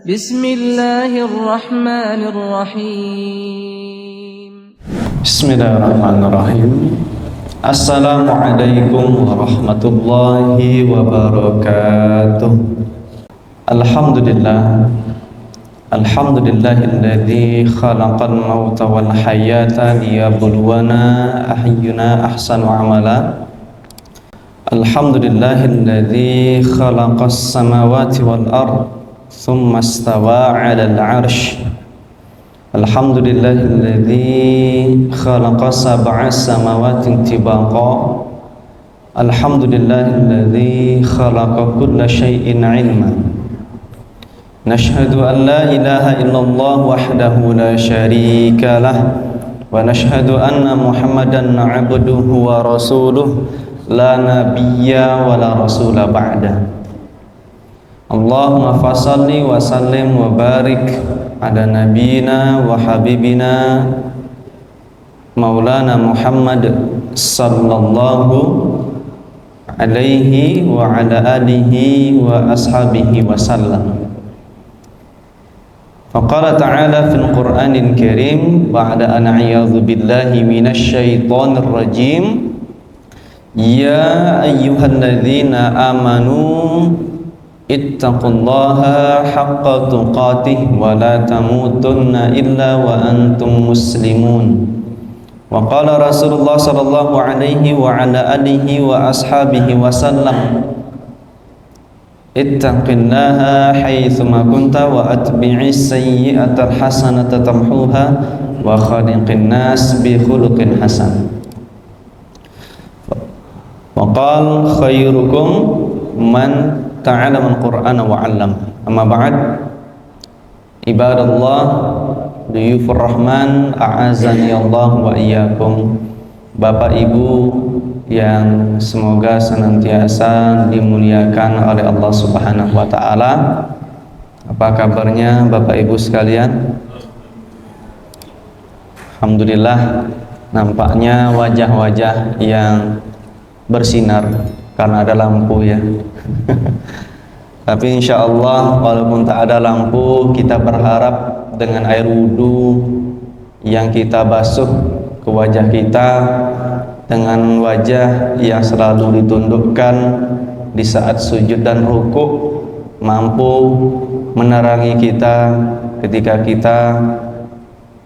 Bismillahirrahmanirrahim. Bismillahirrahmanirrahim. Assalamualaikum warahmatullahi wabarakatuh. Alhamdulillah. Alhamdulillahilladzi khalaqal mauta wal hayata liyabluwana ayyuna ahsanu amala. Alhamdulillahilladzi khalaqas samawati wal ard thumma istawa 'alal 'arsy. Alhamdulillahilladzi khalaqa sab'a samawati tibaqa. Alhamdulillahilladzi khalaqa kulla syai'in 'ilma. Nashhadu an la ilaha illallah wahdahu la syarika lah wa nashhadu anna Muhammadan 'abduhu wa rasuluh la nabiyya wa la rasula ba'da. Allahumma fasalli wa sallim wa barik ala nabiyina wa habibina maulana Muhammad sallallahu alaihi wa ala alihi wa ashabihi wa sallam. Faqala ta'ala fil Qur'anil Karim ba'da an a'yadhu billahi minasy syaithanir rajim. Ya ayyuhalladzina amanu ittaqullaha haqqa tuqatih wa la tamutunna illa wa antum muslimun. Wa qala Rasulullah sallallahu alaihi wa ala alihi wa ashabihi wa sallam. Ittaqillaha haitsuma kunta wa atbi'is sayyi'atal hasanata tamhuha wa khaliqin nas bi khuluqin hasan. Wa qala khairukum man ta'allama al-Qur'ana wa 'allama. Amma ba'd. Ibadallah, duyufur rahman, a'azani Allah wa iyyakum. Bapak Ibu yang semoga senantiasa dimuliakan oleh Allah Subhanahu wa taala. Apa kabarnya Bapak Ibu sekalian? Alhamdulillah, nampaknya wajah-wajah yang bersinar karena ada lampu ya. Tapi insya Allah walaupun tak ada lampu, kita berharap dengan air wudhu yang kita basuh ke wajah kita, dengan wajah yang selalu ditundukkan di saat sujud dan rukuk, mampu menerangi kita ketika kita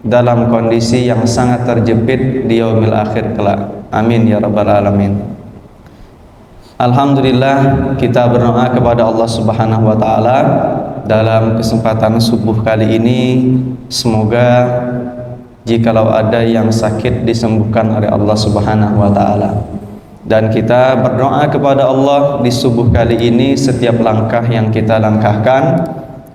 dalam kondisi yang sangat terjepit di yaumil akhir kelak. Amin ya rabbal alamin. Alhamdulillah, kita berdoa kepada Allah Subhanahu wa taala dalam kesempatan subuh kali ini, semoga jikalau ada yang sakit disembuhkan oleh Allah Subhanahu wa taala. Dan kita berdoa kepada Allah di subuh kali ini, setiap langkah yang kita langkahkan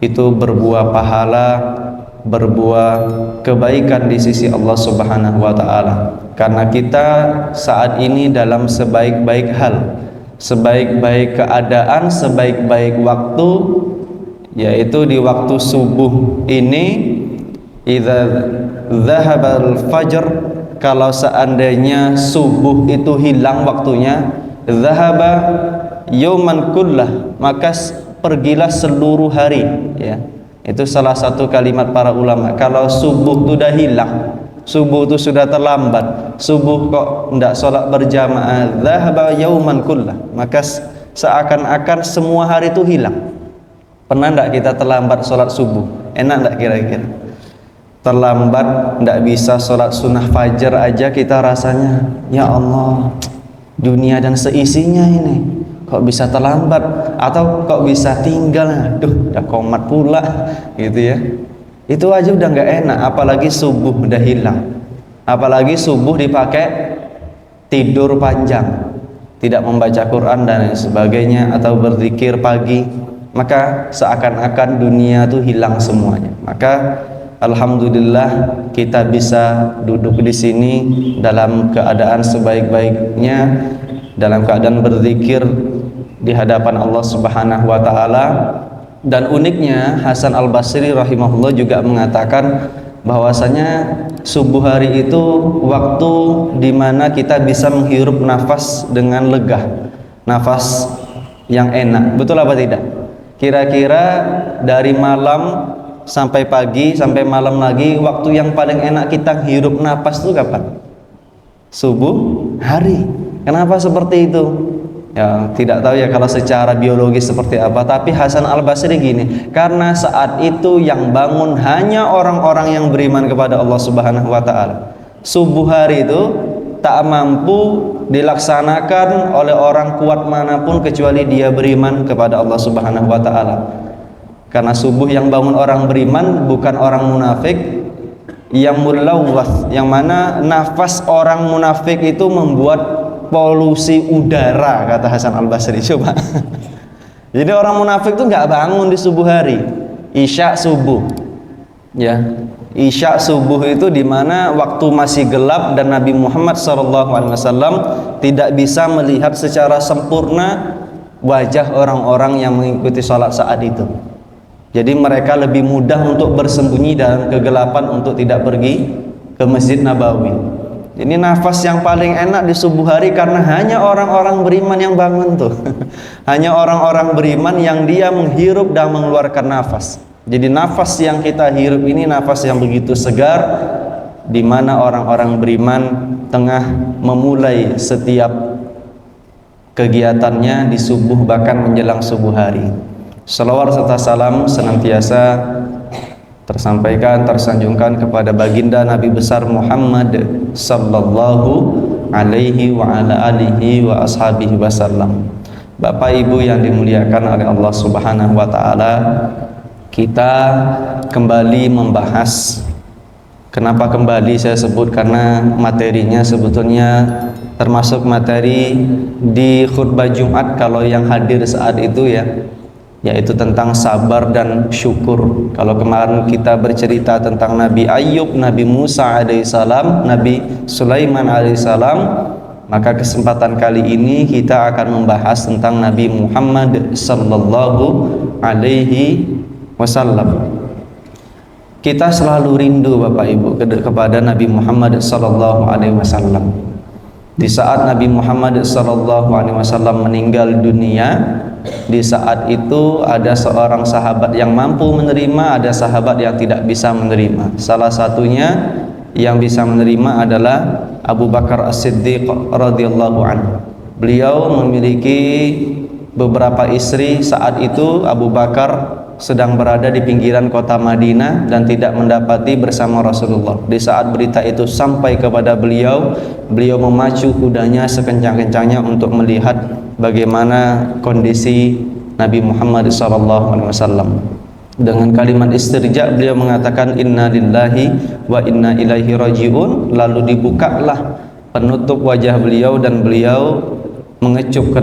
itu berbuah pahala, berbuah kebaikan di sisi Allah Subhanahu wa taala. Karena kita saat ini dalam sebaik-baik hal, sebaik-baik keadaan, sebaik-baik waktu, yaitu di waktu subuh ini. Idza dzahabal fajr, kalau seandainya subuh itu hilang waktunya, dzahaba yauman kullah, maka pergilah seluruh hari ya. Itu salah satu kalimat para ulama. Kalau subuh itu sudah hilang, subuh itu sudah terlambat, subuh kok tidak sholat berjamaah, dhahaba yauman kullah, maka seakan-akan semua hari itu hilang. Pernah tidak kita terlambat sholat subuh? Enak tidak kira-kira? Terlambat, tidak bisa sholat sunnah fajar aja kita rasanya, ya Allah, dunia dan seisinya ini kok bisa terlambat, atau kok bisa tinggal, aduh udah komat pula gitu ya. Itu aja udah nggak enak, apalagi subuh udah hilang, apalagi subuh dipakai tidur panjang, tidak membaca Quran dan lain sebagainya, atau berzikir pagi, maka seakan-akan dunia tuh hilang semuanya. Maka alhamdulillah kita bisa duduk di sini dalam keadaan sebaik-baiknya, dalam keadaan berzikir di hadapan Allah Subhanahu wa taala. Dan uniknya Hasan Al-Basri rahimahullah juga mengatakan bahwasanya subuh hari itu waktu di mana kita bisa menghirup nafas dengan lega, nafas yang enak. Betul apa tidak? Kira-kira dari malam sampai pagi sampai malam lagi, waktu yang paling enak kita hirup napas itu kapan? Subuh hari. Kenapa seperti itu? Ya, tidak tahu ya kalau secara biologis seperti apa, tapi Hasan Al-Basri gini, karena saat itu yang bangun hanya orang-orang yang beriman kepada Allah Subhanahu wa taala. Subuh hari itu tak mampu dilaksanakan oleh orang kuat manapun kecuali dia beriman kepada Allah Subhanahu wa taala. Karena subuh yang bangun orang beriman bukan orang munafik yang mulawwath, yang mana nafas orang munafik itu membuat polusi udara, kata Hasan Al-Basri. Coba. Jadi orang munafik itu nggak bangun di subuh hari. Isya subuh. Ya. Isya subuh itu dimana waktu masih gelap dan Nabi Muhammad SAW tidak bisa melihat secara sempurna wajah orang-orang yang mengikuti sholat saat itu. Jadi mereka lebih mudah untuk bersembunyi dalam kegelapan untuk tidak pergi ke Masjid Nabawi. Ini nafas yang paling enak di subuh hari karena hanya orang-orang beriman yang bangun tuh. Hanya orang-orang beriman yang dia menghirup dan mengeluarkan nafas. Jadi nafas yang kita hirup ini nafas yang begitu segar, di mana orang-orang beriman tengah memulai setiap kegiatannya di subuh bahkan menjelang subuh hari. Shalawat serta salam senantiasa tersampaikan, tersanjungkan kepada baginda Nabi besar Muhammad sallallahu alaihi wa ala alihi wa ashabihi wasallam. Bapak Ibu yang dimuliakan oleh Allah Subhanahu wa taala, kita kembali membahas. Kenapa kembali saya sebut? Karena materinya sebetulnya termasuk materi di khutbah Jumat kalau yang hadir saat itu ya, yaitu tentang sabar dan syukur. Kalau kemarin kita bercerita tentang Nabi Ayub, Nabi Musa alaihissalam, Nabi Sulaiman alaihissalam, maka kesempatan kali ini kita akan membahas tentang Nabi Muhammad sallallahu alaihi wasallam. Kita selalu rindu Bapak Ibu kepada Nabi Muhammad sallallahu alaihi wasallam. Di saat Nabi Muhammad sallallahu alaihi wasallam meninggal dunia, di saat itu ada seorang sahabat yang mampu menerima, ada sahabat yang tidak bisa menerima. Salah satunya yang bisa menerima adalah Abu Bakar As-Siddiq radhiyallahu anhu. Beliau memiliki beberapa istri. Saat itu Abu Bakar sedang berada di pinggiran kota Madinah dan tidak mendapati bersama Rasulullah. Di saat berita itu sampai kepada beliau, beliau memacu kudanya sekencang-kencangnya untuk melihat bagaimana kondisi Nabi Muhammad SAW. Dengan kalimat istirja beliau mengatakan inna lillahi wa inna ilaihi rajiun. Lalu dibukalah penutup wajah beliau dan beliau mengecup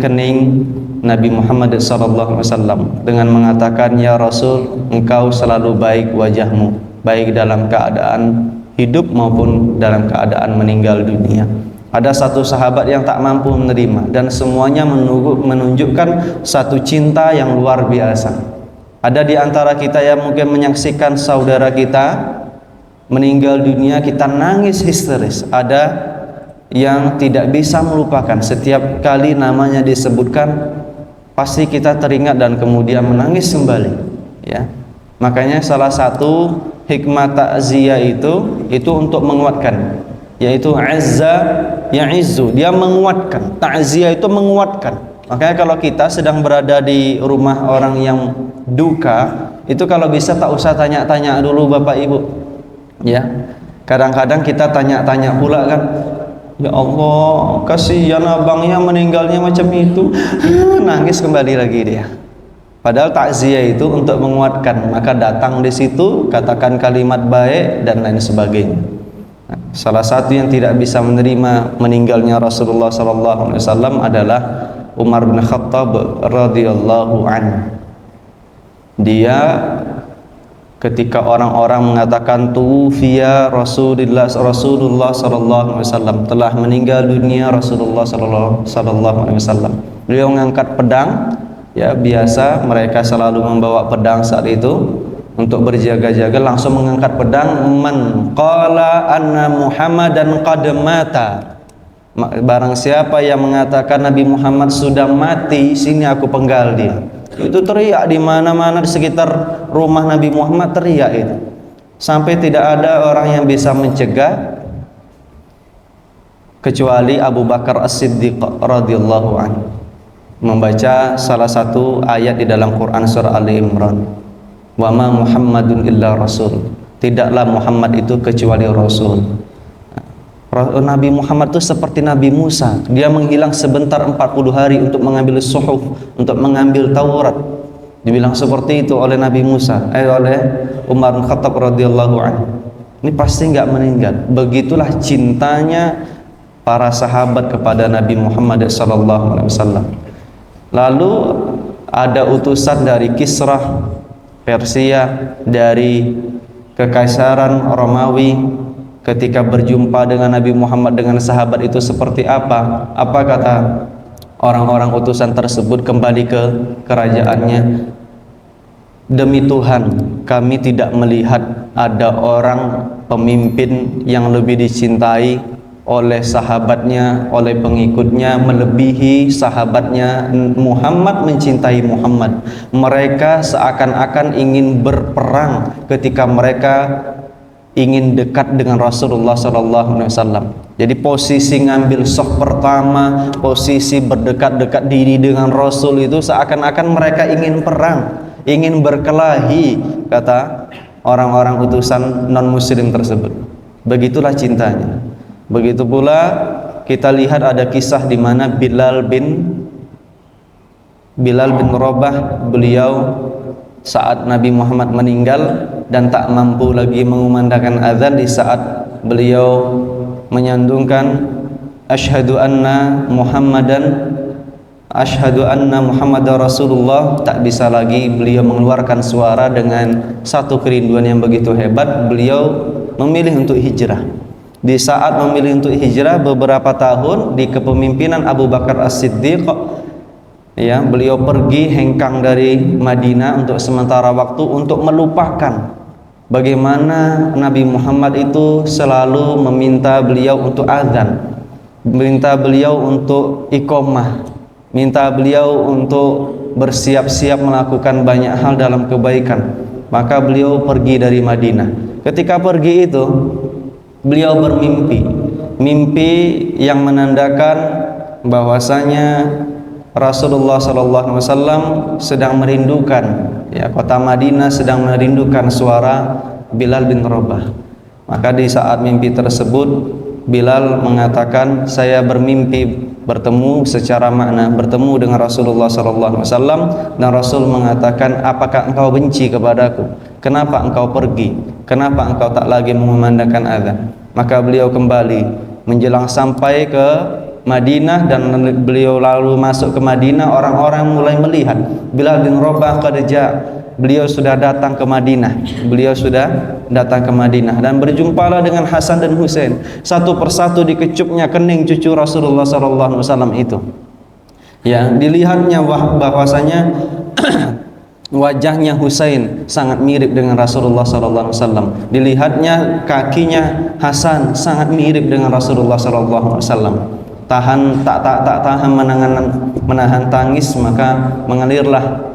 kening Nabi Muhammad SAW dengan mengatakan, ya Rasul, engkau selalu baik wajahmu, baik dalam keadaan hidup maupun dalam keadaan meninggal dunia. Ada satu sahabat yang tak mampu menerima dan semuanya menunjukkan satu cinta yang luar biasa. Ada di antara kita yang mungkin menyaksikan saudara kita meninggal dunia, kita nangis histeris. Ada yang tidak bisa melupakan, setiap kali namanya disebutkan pasti kita teringat dan kemudian menangis kembali ya. Makanya salah satu hikmah takziah itu untuk menguatkan, yaitu azza ya'izzu, dia menguatkan. Takziah itu menguatkan. Makanya kalau kita sedang berada di rumah orang yang duka, itu kalau bisa tak usah tanya-tanya dulu Bapak Ibu ya. Kadang-kadang kita tanya-tanya pula kan, ya Allah, kasihan abangnya meninggalnya macam itu. Nangis kembali lagi dia. Padahal takziah itu untuk menguatkan. Maka datang di situ, katakan kalimat baik dan lain sebagainya. Nah, salah satu yang tidak bisa menerima meninggalnya Rasulullah SAW adalah Umar bin Khattab radhiyallahu anhu. Dia ketika orang-orang mengatakan tufiya Rasulullah sallallahu alaihi wasallam, telah meninggal dunia Rasulullah sallallahu alaihi wasallam, beliau mengangkat pedang ya, biasa mereka selalu membawa pedang saat itu untuk berjaga-jaga, langsung mengangkat pedang. Man qala anna Muhammadan qad mata, barang siapa yang mengatakan Nabi Muhammad sudah mati, sini aku penggal dia. Itu teriak di mana-mana di sekitar rumah Nabi Muhammad, teriak itu. Sampai tidak ada orang yang bisa mencegah kecuali Abu Bakar As-Siddiq radhiyallahu anhu membaca salah satu ayat di dalam Quran surah Ali Imran. Wa ma Muhammadun illa rasul. Tidaklah Muhammad itu kecuali rasul. Nabi Muhammad itu seperti Nabi Musa, dia menghilang sebentar 40 hari untuk mengambil suhuf, untuk mengambil Taurat. Dibilang seperti itu oleh Nabi Musa, oleh Umar bin Khattab radhiyallahu anhu. Ini pasti nggak meninggal. Begitulah cintanya para sahabat kepada Nabi Muhammad sallallahu alaihi wasallam. Lalu ada utusan dari Kisra Persia, dari Kekaisaran Romawi. Ketika berjumpa dengan Nabi Muhammad dengan sahabat itu seperti apa? Apa kata orang-orang utusan tersebut kembali ke kerajaannya? Demi Tuhan, kami tidak melihat ada orang pemimpin yang lebih dicintai oleh sahabatnya, oleh pengikutnya melebihi sahabatnya Muhammad mencintai Muhammad. Mereka seakan-akan ingin berperang ketika mereka ingin dekat dengan Rasulullah SAW. Jadi posisi ngambil saf pertama, posisi berdekat-dekat diri dengan Rasul itu seakan-akan mereka ingin perang, ingin berkelahi, kata orang-orang utusan non-muslim tersebut. Begitulah cintanya. Begitu pula kita lihat ada kisah di mana Bilal bin Rabah, beliau saat Nabi Muhammad meninggal dan tak mampu lagi mengumandangkan azan, di saat beliau menyandungkan asyhadu anna Muhammadar Rasulullah, tak bisa lagi beliau mengeluarkan suara dengan satu kerinduan yang begitu hebat. Beliau memilih untuk hijrah. Di saat memilih untuk hijrah beberapa tahun di kepemimpinan Abu Bakar As-Siddiq, ya, beliau pergi hengkang dari Madinah untuk sementara waktu untuk melupakan bagaimana Nabi Muhammad itu selalu meminta beliau untuk azan, minta beliau untuk iqamah, minta beliau untuk bersiap-siap melakukan banyak hal dalam kebaikan. Maka beliau pergi dari Madinah. Ketika pergi itu beliau bermimpi, mimpi yang menandakan bahwasanya Rasulullah SAW sedang merindukan, ya, kota Madinah sedang merindukan suara Bilal bin Rabah. Maka di saat mimpi tersebut Bilal mengatakan, saya bermimpi bertemu secara makna, bertemu dengan Rasulullah SAW, dan Rasul mengatakan, apakah engkau benci kepadaku? Kenapa engkau pergi? Kenapa engkau tak lagi mengumandangkan azan? Maka beliau kembali menjelang sampai ke Madinah, dan beliau lalu masuk ke Madinah. Orang-orang mulai melihat Bilal bin Rabah kerja, beliau sudah datang ke Madinah, beliau sudah datang ke Madinah, dan berjumpalah dengan Hasan dan Husain. Satu persatu dikecupnya kening cucu Rasulullah SAW itu. Ya, dilihatnya bahwasanya wajahnya Husain sangat mirip dengan Rasulullah SAW. Dilihatnya kakinya Hasan sangat mirip dengan Rasulullah SAW. Tak tahan menahan tangis, maka mengalirlah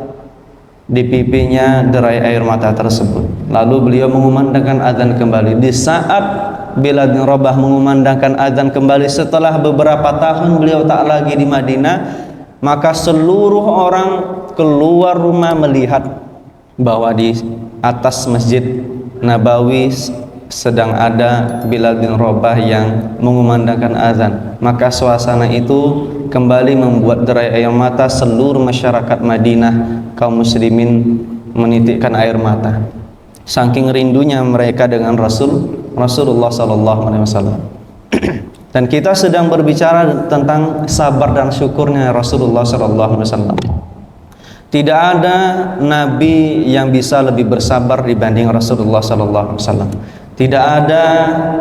di pipinya derai air mata tersebut. Lalu beliau mengumandangkan azan kembali. Di saat Bilal bin Rabah mengumandangkan azan kembali setelah beberapa tahun beliau tak lagi di Madinah, maka seluruh orang keluar rumah melihat bahwa di atas Masjid Nabawi sedang ada Bilal bin Rabah yang mengumandangkan azan. Maka suasana itu kembali membuat derai air mata seluruh masyarakat Madinah, kaum muslimin menitikkan air mata. Saking rindunya mereka dengan Rasulullah SAW. Dan kita sedang berbicara tentang sabar dan syukurnya Rasulullah SAW. Tidak ada nabi yang bisa lebih bersabar dibanding Rasulullah SAW. Tidak ada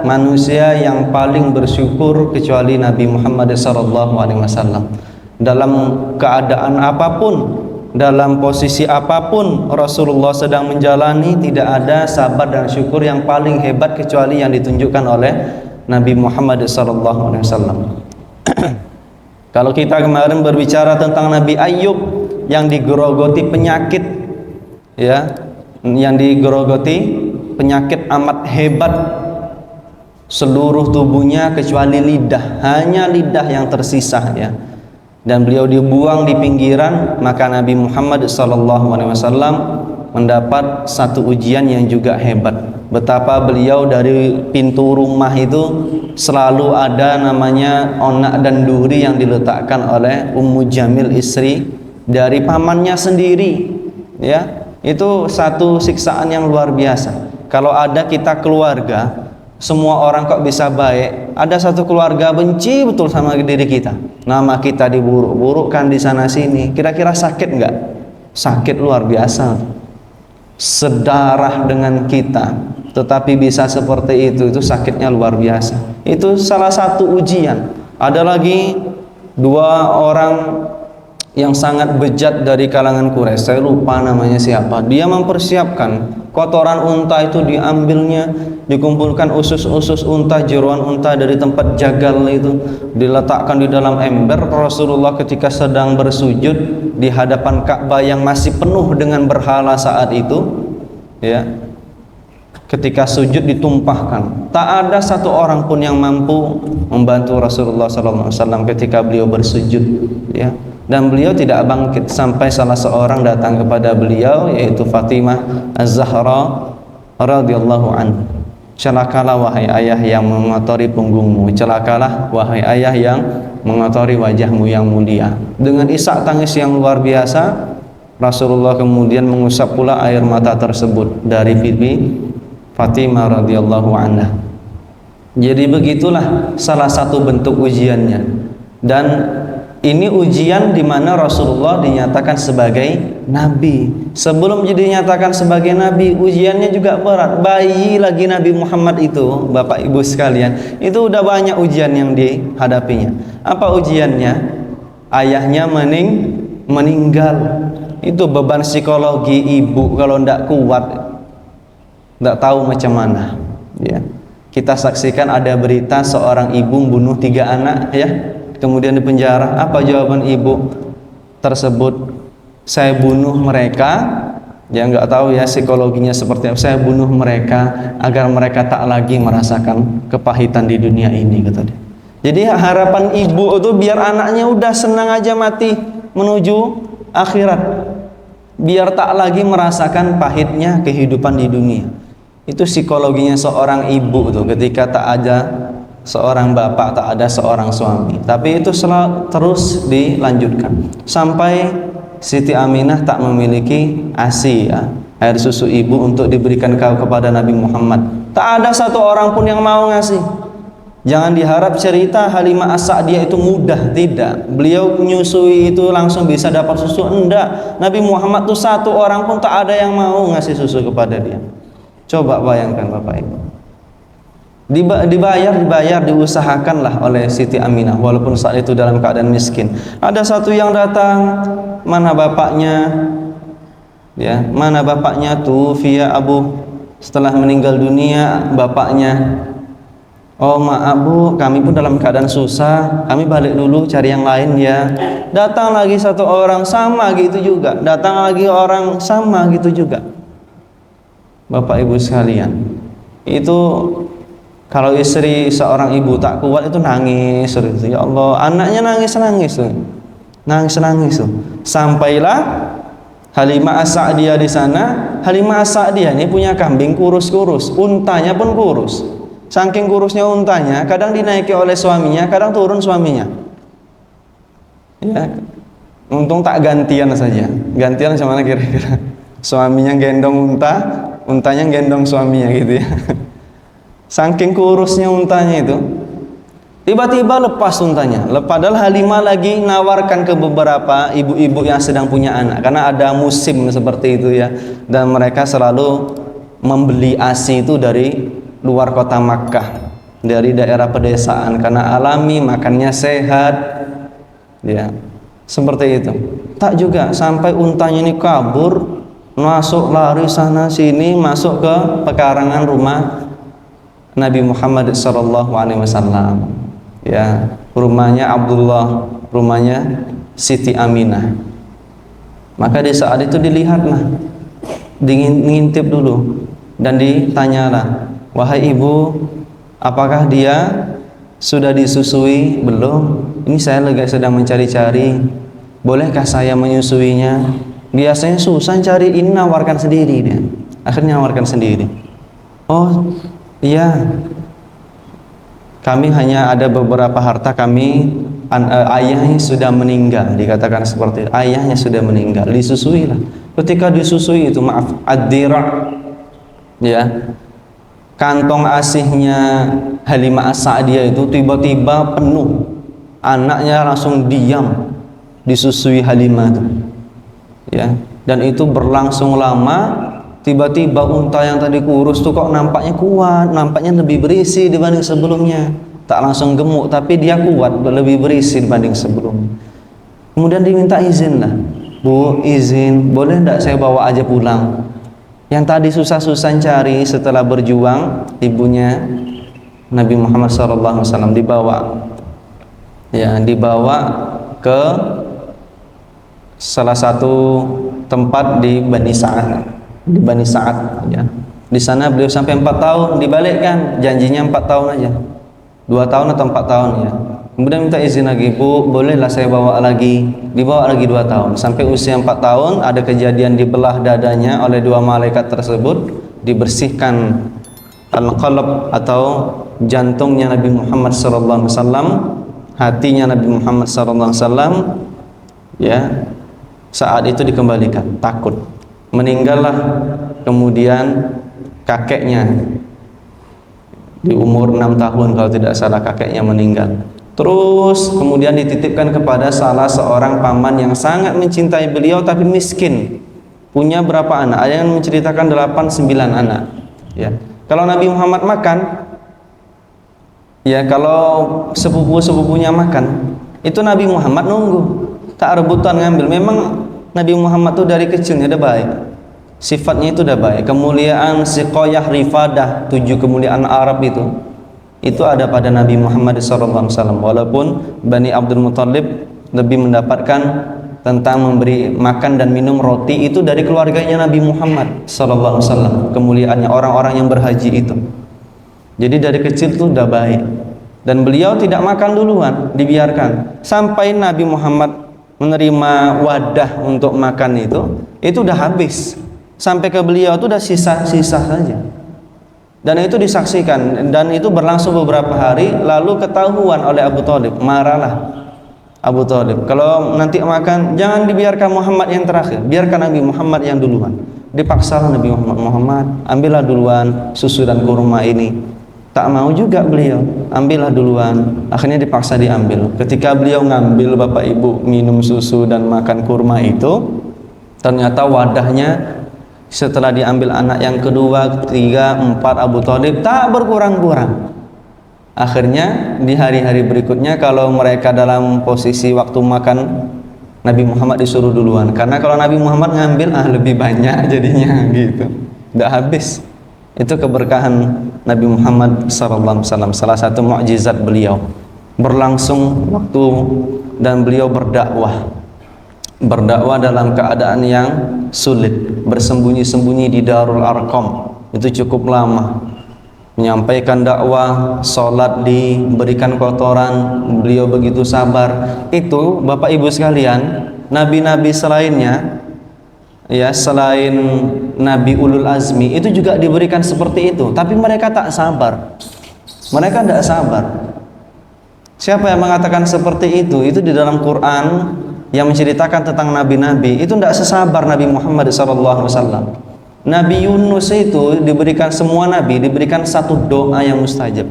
manusia yang paling bersyukur kecuali Nabi Muhammad SAW. Dalam keadaan apapun, dalam posisi apapun Rasulullah sedang menjalani, tidak ada sabar dan syukur yang paling hebat kecuali yang ditunjukkan oleh Nabi Muhammad SAW. Kalau kita kemarin berbicara tentang Nabi Ayyub yang digerogoti penyakit, ya, yang digerogoti penyakit amat hebat, seluruh tubuhnya kecuali lidah, hanya lidah yang tersisa, ya. Dan beliau dibuang di pinggiran, maka Nabi Muhammad SAW mendapat satu ujian yang juga hebat. Betapa beliau dari pintu rumah itu selalu ada namanya onak dan duri yang diletakkan oleh Ummu Jamil, istri dari pamannya sendiri, ya. Itu satu siksaan yang luar biasa. Kalau ada kita keluarga, semua orang kok bisa baik, ada satu keluarga benci betul sama diri kita, nama kita diburuk-burukkan di sana sini, kira-kira sakit nggak? Sakit luar biasa, sedarah dengan kita, tetapi bisa seperti itu sakitnya luar biasa. Itu salah satu ujian. Ada lagi dua orang yang sangat bejat dari kalangan Quraisy, saya lupa namanya siapa. Dia mempersiapkan kotoran unta itu, diambilnya, dikumpulkan usus-usus unta, jeroan unta dari tempat jagal itu, diletakkan di dalam ember. Rasulullah ketika sedang bersujud di hadapan Ka'bah yang masih penuh dengan berhala saat itu, ya, ketika sujud ditumpahkan. Tak ada satu orang pun yang mampu membantu Rasulullah SAW ketika beliau bersujud, ya. Dan beliau tidak bangkit sampai salah seorang datang kepada beliau, yaitu Fatimah Az-Zahra radhiyallahu anha. Celakalah wahai ayah yang mengotori punggungmu, celakalah wahai ayah yang mengotori wajahmu yang mulia. Dengan isak tangis yang luar biasa, Rasulullah kemudian mengusap pula air mata tersebut dari pipi Fatimah radhiyallahu anha. Jadi begitulah salah satu bentuk ujiannya. Dan ini ujian di mana Rasulullah dinyatakan sebagai nabi. Sebelum dinyatakan sebagai nabi, ujiannya juga berat. Bayi lagi Nabi Muhammad itu, Bapak Ibu sekalian, itu udah banyak ujian yang dihadapinya. Apa ujiannya? Ayahnya meninggal. Itu beban psikologi ibu kalau tidak kuat, tidak tahu macam mana, ya. Kita saksikan ada berita seorang ibu membunuh 3 anak, ya, kemudian dipenjara. Apa jawaban ibu tersebut? Saya bunuh mereka, ya, nggak tahu ya psikologinya seperti apa. Saya bunuh mereka agar mereka tak lagi merasakan kepahitan di dunia ini, kata dia. Jadi harapan ibu itu biar anaknya udah senang aja mati menuju akhirat, biar tak lagi merasakan pahitnya kehidupan di dunia. Itu psikologinya seorang ibu tuh ketika tak ada seorang bapak, tak ada seorang suami. Tapi itu selalu terus dilanjutkan sampai Siti Aminah tak memiliki ASI, ya, air susu ibu untuk diberikan kepada Nabi Muhammad. Tak ada satu orang pun yang mau ngasih. Jangan diharap cerita Halimah As-Sa'diyah itu mudah, tidak. Beliau menyusui itu langsung bisa dapat susu, enggak. Nabi Muhammad tuh satu orang pun tak ada yang mau ngasih susu kepada dia. Coba bayangkan Bapak Ibu. Dibayar, diusahakanlah oleh Siti Aminah walaupun saat itu dalam keadaan miskin. Ada satu yang datang, mana bapaknya? Ya, mana bapaknya tuh? Via Abu, setelah meninggal dunia bapaknya. Oh maaf Bu, kami pun dalam keadaan susah, kami balik dulu cari yang lain ya. Datang lagi satu orang sama gitu juga, datang lagi orang sama gitu juga. Bapak Ibu sekalian, itu kalau istri seorang ibu tak kuat itu nangis, ya Allah, anaknya nangis tuh, sampailah Halimah As-Sa'diyah di sana. Halimah As-Sa'diyah ini punya kambing kurus-kurus, untanya pun kurus. Saking kurusnya untanya, kadang dinaiki oleh suaminya, kadang turun suaminya. Ya, untung tak gantian saja. Gantian sama mana kira-kira? Suaminya gendong unta, untanya gendong suaminya gitu ya. Saking kurusnya untanya itu, tiba-tiba lepas untanya. Padahal Halimah lagi nawarkan ke beberapa ibu-ibu yang sedang punya anak, karena ada musim seperti itu ya. Dan mereka selalu membeli ASI itu dari luar kota Makkah, dari daerah pedesaan, karena alami, makannya sehat, ya, seperti itu. Tak juga sampai untanya ini kabur, masuk lari sana sini, masuk ke pekarangan rumah Nabi Muhammad SAW, ya, rumahnya Abdullah, rumahnya Siti Aminah. Maka di saat itu dilihatlah, diintip dulu dan ditanyalah, wahai ibu, apakah dia sudah disusui? Belum. Ini saya lagi sedang mencari-cari. Bolehkah saya menyusuinya? Biasanya susah cari, ini nawarkan sendiri dia. Akhirnya nawarkan sendiri. Oh iya, kami hanya ada beberapa harta kami, ayahnya sudah meninggal. Dikatakan seperti itu, ayahnya sudah meninggal, disusui lah. Ketika disusui itu, maaf, ad-dira', ya, kantong asihnya Halimah As-Sa'diyah itu tiba-tiba penuh. Anaknya langsung diam disusui Halimah itu, ya. Dan itu berlangsung lama. Tiba-tiba unta yang tadi kurus tuh kok nampaknya kuat, nampaknya lebih berisi dibanding sebelumnya. Tak langsung gemuk, tapi dia kuat, lebih berisi dibanding sebelumnya. Kemudian diminta izin lah, Bu, izin, boleh enggak saya bawa aja pulang? Yang tadi susah-susah cari, setelah berjuang, ibunya Nabi Muhammad SAW dibawa, ya, dibawa ke salah satu tempat di Bani Sa'ad, ya. Di sana beliau sampai 4 tahun, dibalikkan, janjinya 4 tahun aja, 2 tahun atau 4 tahun, ya. Kemudian minta izin lagi, Bu, bolehlah saya bawa lagi. Dibawa lagi 2 tahun, sampai usia 4 tahun ada kejadian dibelah dadanya oleh 2 malaikat tersebut, dibersihkan al-qalb atau jantungnya Nabi Muhammad SAW, hatinya Nabi Muhammad SAW, ya. Saat itu dikembalikan, takut. Meninggallah kemudian kakeknya di umur 6 tahun kalau tidak salah, kakeknya meninggal. Terus kemudian dititipkan kepada salah seorang paman yang sangat mencintai beliau tapi miskin. Punya berapa anak? Ada yang menceritakan 8-9 anak, ya. Kalau Nabi Muhammad makan, ya, kalau sepupu-sepupunya makan, itu Nabi Muhammad nunggu, tak rebutan ngambil. Memang Nabi Muhammad itu dari kecilnya udah baik, sifatnya itu udah baik. Kemuliaan siqayah rifadah, 7 kemuliaan Arab itu ada pada Nabi Muhammad SAW. Walaupun Bani Abdul Muthalib lebih mendapatkan tentang memberi makan dan minum roti itu dari keluarganya Nabi Muhammad SAW. Kemuliaannya orang-orang yang berhaji itu. Jadi dari kecil itu udah baik. Dan beliau tidak makan duluan, dibiarkan sampai Nabi Muhammad menerima wadah untuk makan itu udah habis. Sampai ke beliau itu udah sisa-sisa saja. Dan itu disaksikan, dan itu berlangsung beberapa hari. Lalu ketahuan oleh Abu Thalib, marahlah Abu Thalib, kalau nanti makan jangan dibiarkan Muhammad yang terakhir, biarkan Nabi Muhammad yang duluan. Dipaksa Nabi Muhammad, ambillah duluan susu dan kurma ini. Tak mau juga beliau, ambillah duluan. Akhirnya dipaksa diambil. Ketika beliau ngambil, Bapak Ibu, minum susu dan makan kurma itu, ternyata wadahnya setelah diambil anak yang kedua, ketiga, 4 Abu Thalib tak berkurang-kurang. Akhirnya di hari-hari berikutnya kalau mereka dalam posisi waktu makan, Nabi Muhammad disuruh duluan. Karena kalau Nabi Muhammad ngambil, lebih banyak jadinya gitu, tidak habis. Itu keberkahan Nabi Muhammad SAW, salah satu mukjizat beliau. Berlangsung waktu dan beliau berdakwah dalam keadaan yang sulit, bersembunyi-sembunyi di Darul Arqam. Itu cukup lama menyampaikan dakwah, sholat diberikan kotoran, beliau begitu sabar. Itu Bapak Ibu sekalian, nabi-nabi selainnya, ya, selain Nabi Ulul Azmi itu juga diberikan seperti itu, tapi mereka tak sabar. Mereka tidak sabar. Siapa yang mengatakan seperti itu? Itu di dalam Quran yang menceritakan tentang nabi-nabi itu tidak sesabar Nabi Muhammad SAW. Nabi Yunus itu diberikan, semua nabi diberikan satu doa yang mustajab,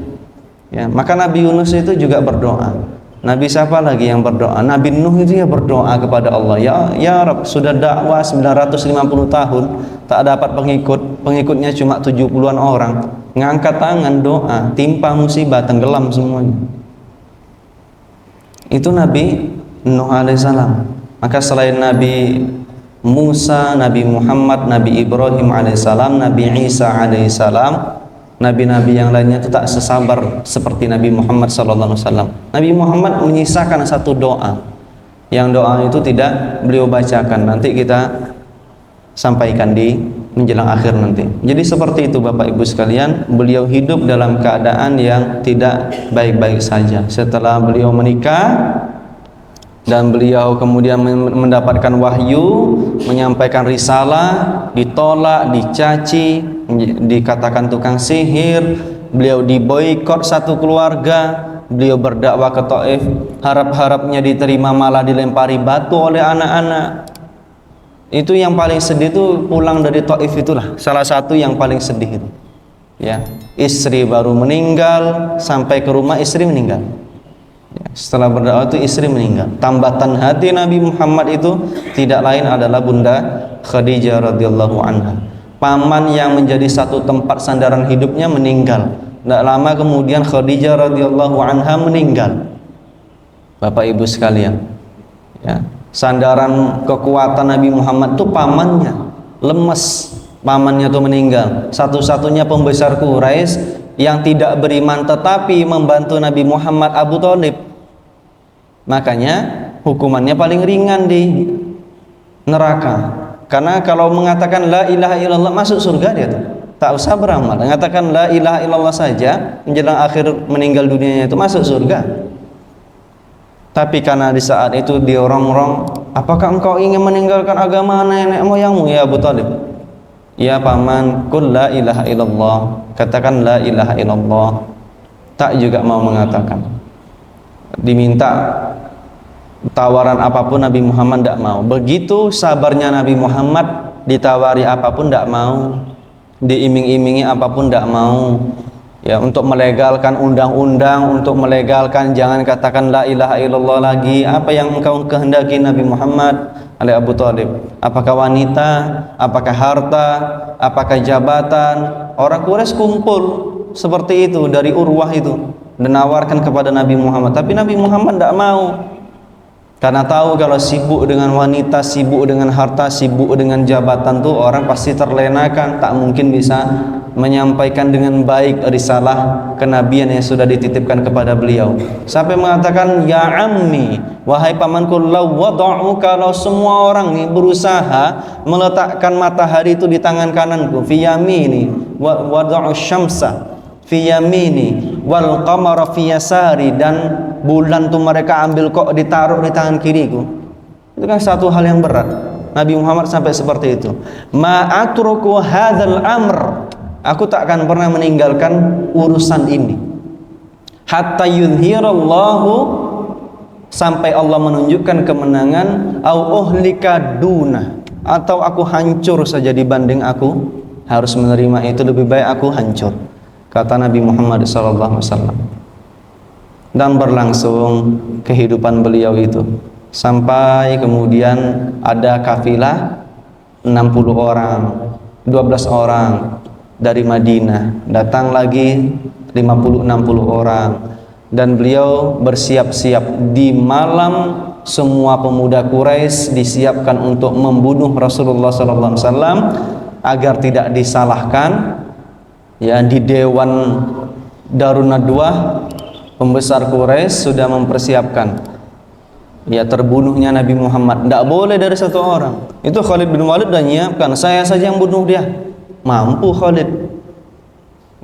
ya. Maka Nabi Yunus itu juga berdoa. Nabi siapa lagi yang berdoa? Nabi Nuh itu ya berdoa kepada Allah, ya Rabb, sudah dakwah 950 tahun tak dapat pengikutnya cuma 70-an orang. Ngangkat tangan doa, timpa musibah, tenggelam semuanya. Itu Nabi Nuh alaihissalam. Maka selain Nabi Musa, Nabi Muhammad, Nabi Ibrahim alaihissalam, Nabi Isa alaihissalam, nabi-nabi yang lainnya itu tak sesabar seperti Nabi Muhammad SAW. Nabi Muhammad menyisakan satu doa. Yang doa itu tidak beliau bacakan, nanti kita sampaikan di menjelang akhir nanti. Jadi seperti itu Bapak Ibu sekalian, beliau hidup dalam keadaan yang tidak baik-baik saja. Setelah beliau menikah dan beliau kemudian mendapatkan wahyu, menyampaikan risalah, ditolak, dicaci, dikatakan tukang sihir, beliau diboikot satu keluarga, beliau berdakwah ke Taif, harap-harapnya diterima malah dilempari batu oleh anak-anak. Itu yang paling sedih itu pulang dari Taif itulah, salah satu yang paling sedih itu. Ya, istri baru meninggal, sampai ke rumah istri meninggal. Ya, setelah berdakwah itu istri meninggal. Tambatan hati Nabi Muhammad itu tidak lain adalah Bunda Khadijah radhiyallahu anha. Paman yang menjadi satu tempat sandaran hidupnya meninggal. Tidak lama kemudian Khadijah radhiyallahu anha meninggal. Bapak Ibu sekalian, ya, sandaran kekuatan Nabi Muhammad itu pamannya, lemes, pamannya itu meninggal. Satu-satunya pembesar Quraisy yang tidak beriman tetapi membantu Nabi Muhammad, Abu Thalib. Makanya hukumannya paling ringan di neraka. Karena kalau mengatakan la ilaha illallah masuk surga dia tuh. Tak usah beramal, mengatakan la ilaha illallah saja menjelang akhir meninggal dunianya itu masuk surga. Tapi karena di saat itu diorongrong, apakah engkau ingin meninggalkan agama nenek moyangmu ya Abu Thalib? Ya paman, qul la ilaha illallah, katakan la ilaha illallah. Tak juga mau mengatakan. Diminta tawaran apapun Nabi Muhammad tidak mau. Begitu sabarnya Nabi Muhammad, ditawari apapun tidak mau, diiming-imingi apapun tidak mau. Ya, untuk melegalkan undang-undang, untuk melegalkan jangan katakan la ilaha illallah lagi. Apa yang engkau kehendaki Nabi Muhammad oleh Abu Thalib? Apakah wanita, apakah harta, apakah jabatan? Orang Quraisy kumpul seperti itu dari Urwah itu dan nawarkan kepada Nabi Muhammad, tapi Nabi Muhammad tidak mau. Karena tahu kalau sibuk dengan wanita, sibuk dengan harta, sibuk dengan jabatan tuh orang pasti terlenakan, tak mungkin bisa menyampaikan dengan baik risalah kenabian yang sudah dititipkan kepada beliau. Sampai mengatakan, ya ammi, wahai pamanku, law wada'u, kalau semua orang nih berusaha meletakkan matahari itu di tangan kananku, fi yamini wada'u syamsa fi yamini wal qamara fi yasari, dan bulan tuh mereka ambil kok ditaruh di tangan kiriku. Itu kan satu hal yang berat. Nabi Muhammad sampai seperti itu. Ma atruku hadzal amr, aku tak akan pernah meninggalkan urusan ini. Hatta yudhhirallahu, sampai Allah menunjukkan kemenangan, au uhlika duna, atau aku hancur saja dibanding aku harus menerima itu, lebih baik aku hancur, kata Nabi Muhammad SAW. Dan berlangsung kehidupan beliau itu sampai kemudian ada kafilah 60 orang, 12 orang dari Madinah, datang lagi 50-60 orang, dan beliau bersiap-siap. Di malam semua pemuda Quraisy disiapkan untuk membunuh Rasulullah SAW agar tidak disalahkan. Ya, di Dewan Darun Nadwah pembesar Quraisy sudah mempersiapkan ya terbunuhnya Nabi Muhammad. Tidak boleh dari satu orang. Itu Khalid bin Walid dan nyiapkan, saya saja yang bunuh dia. Mampu Khalid,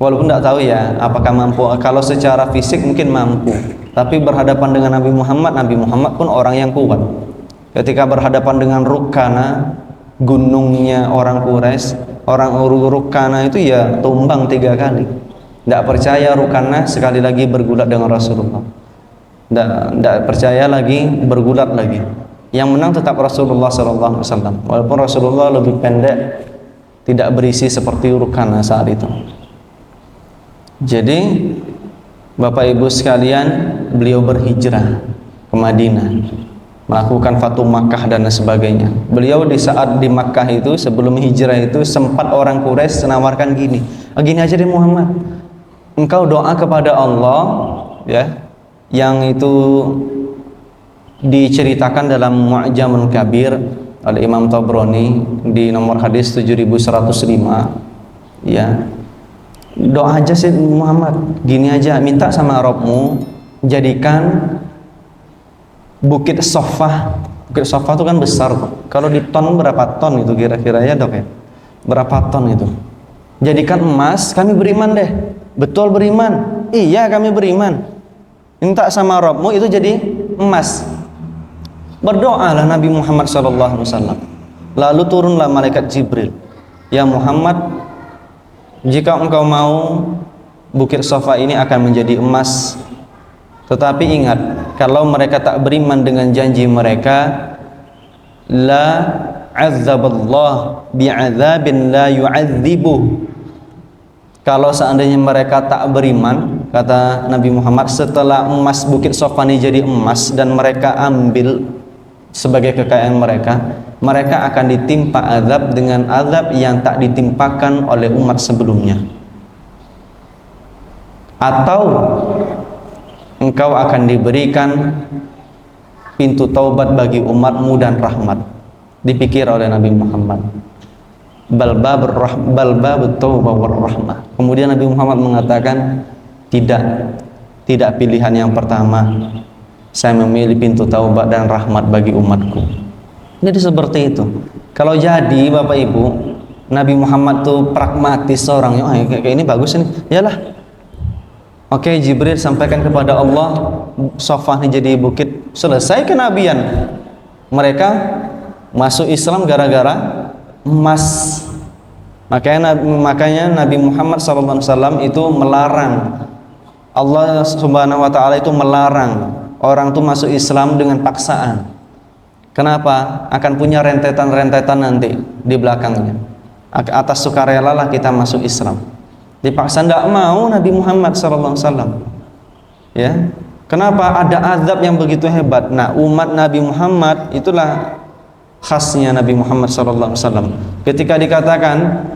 walaupun tidak tahu ya apakah mampu. Kalau secara fisik mungkin mampu, tapi berhadapan dengan Nabi Muhammad pun orang yang kuat. Ketika berhadapan dengan Rukkana, gunungnya orang Quraisy, orang Rukkana itu ya tumbang 3 kali. Tidak percaya Rukkana sekali lagi bergulat dengan Rasulullah. Tidak percaya lagi, bergulat lagi. Yang menang tetap Rasulullah SAW. Walaupun Rasulullah lebih pendek, tidak berisi seperti Rukkana saat itu. Jadi Bapak Ibu sekalian, beliau berhijrah ke Madinah, melakukan Fatu Makkah dan sebagainya. Beliau di saat di Makkah itu, sebelum hijrah itu, sempat orang Quraisy menawarkan gini, gini aja deh Muhammad, engkau doa kepada Allah, ya, yang itu diceritakan dalam Mu'jamul Kabir oleh Imam Tabrani di nomor hadis 7105. Ya, doa aja sih Muhammad, gini aja, minta sama Rabbmu jadikan Bukit Sofa. Bukit Sofa itu kan besar tuh. Kalau di ton berapa ton itu kira-kira ya dok ya? Berapa ton itu? Jadikan emas, kami beriman deh. Betul beriman? Iya kami beriman. Minta sama Rabbmu itu jadi emas. Berdoalah Nabi Muhammad SAW. Lalu turunlah malaikat Jibril. Ya Muhammad, jika engkau mau, Bukit Sofa ini akan menjadi emas. Tetapi ingat, kalau mereka tak beriman dengan janji mereka, la azzaballah bi'adzabin la yu'adzibuh. Kalau seandainya mereka tak beriman, kata Nabi Muhammad, setelah emas Bukit Sofa ini jadi emas dan mereka ambil sebagai kekayaan mereka, mereka akan ditimpa azab dengan azab yang tak ditimpakan oleh umat sebelumnya. Atau engkau akan diberikan pintu taubat bagi umatmu dan rahmat. Dipikir oleh Nabi Muhammad, bal babut taubah war rahmah. Kemudian Nabi Muhammad mengatakan, tidak pilihan yang pertama, saya memilih pintu taubat dan rahmat bagi umatku. Jadi seperti itu. Kalau jadi Bapak Ibu, Nabi Muhammad tuh pragmatis orangnya. Oh, kayak ini bagus ini. Yalah. Oke, Jibril sampaikan kepada Allah, Sofa ini jadi bukit. Selesai kenabian. Mereka masuk Islam gara-gara emas. Makanya Nabi Muhammad SAW itu melarang. Allah Subhanahu wa taala itu melarang orang tuh masuk Islam dengan paksaan. Kenapa? Akan punya rentetan-rentetan nanti di belakangnya. Atas sukarela lah kita masuk Islam. Dipaksa tidak mau Nabi Muhammad SAW. Ya, kenapa? Ada azab yang begitu hebat. Nah, umat Nabi Muhammad itulah khasnya Nabi Muhammad SAW. Ketika dikatakan